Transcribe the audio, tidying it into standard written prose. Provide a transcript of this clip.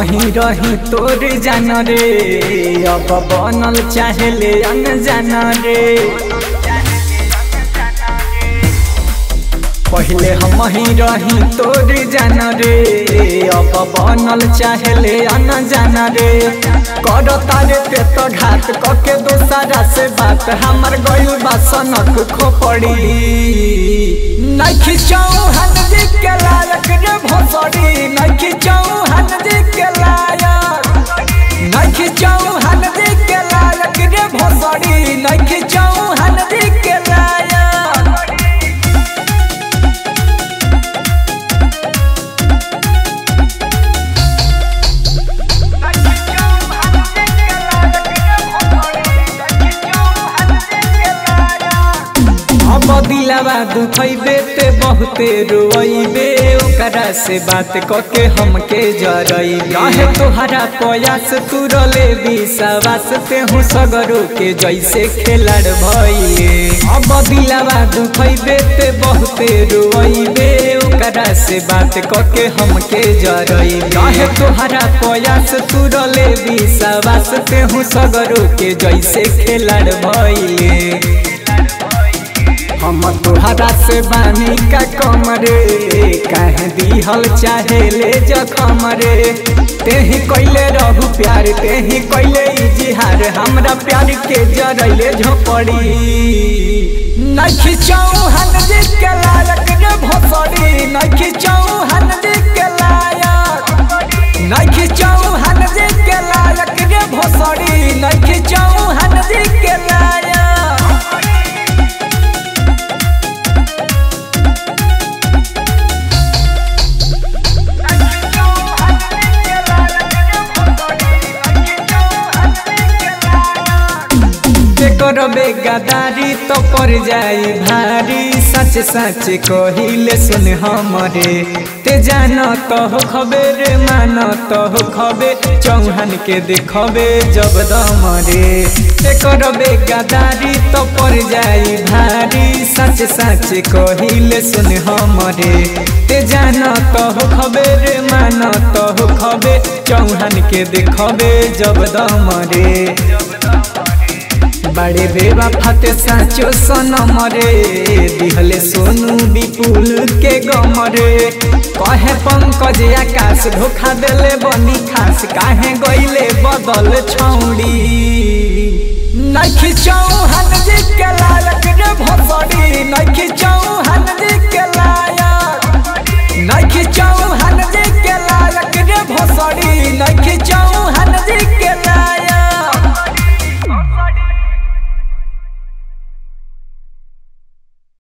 ही रही तोर जान रे, अब बनल चाहेले अनजान रे। पहले हम ही रही तोर जान रे, अब बनल चाहेले अनजान रे। कर तारे पे तो घात कके दोसरा से बात, हमर गइल बासनक खोपड़ी। नखी चौहान जी के लायक रे भोसड़ी, नखी चौहान जी के लायक, नखी चौहान जी के लायक रे भोसड़ी, नखी चौहान जी के लायक। दिलावा दुखैबे ते बहुते रोइबे, ओकरा से बात कके हमके जरइबे। काहे तोहरा प्रयास तुरले विश्वास, तेहू सगरो के जैसे खेलाड़ भइले। अब दिलावा दुखैबे ते बहुते रोइबे, ओकरा से बात कके हमके जरइबे। काहे तोहरा प्रयास तुरले विश्वास, तेहू सगरो के जैसे खेलाड़ भइले। हम तोहरा से बानी का कम रे, काहे दिहल चाहेले जखम रे। तेही कैले रहू प्यार, तेही कैले इजहार, हमरा प्यार के जरैले झोपड़ी। नखी चौहान जी के लायक रे भोसड़ी, नखी चौहान जी के लायक, नखी चौहान जी के लायक रे भोसड़ी, नखी चौहान जी के लायक। करबे गदारी तो पड़ जाई भारी, सच सच कहिले सुन हमरे। ते जान तो हो खबे रे, मान तो हो खबे, चौहान के देखबे जब दम रे। ते करबे गदारी तो पड़ जाई भारी, सच सच कहिले सुन हमरे। ते जान तो हो खबे रे, मान तो हो खबे, चौहान के देखबे जब दम रे। बड़े बेवफा ते साचो सनम रे, दिहले सोनू विपुल के गम रे। कहे पंकज आकाश धोखा देले बनी खास, काहे गइले बदल छौड़ी। नखी चौहान जी के लायक रे भोसड़ी, नखी चौहान जी के लायक, नखी चौहान जी के लायक रे भोसड़ी, नखी चौहान।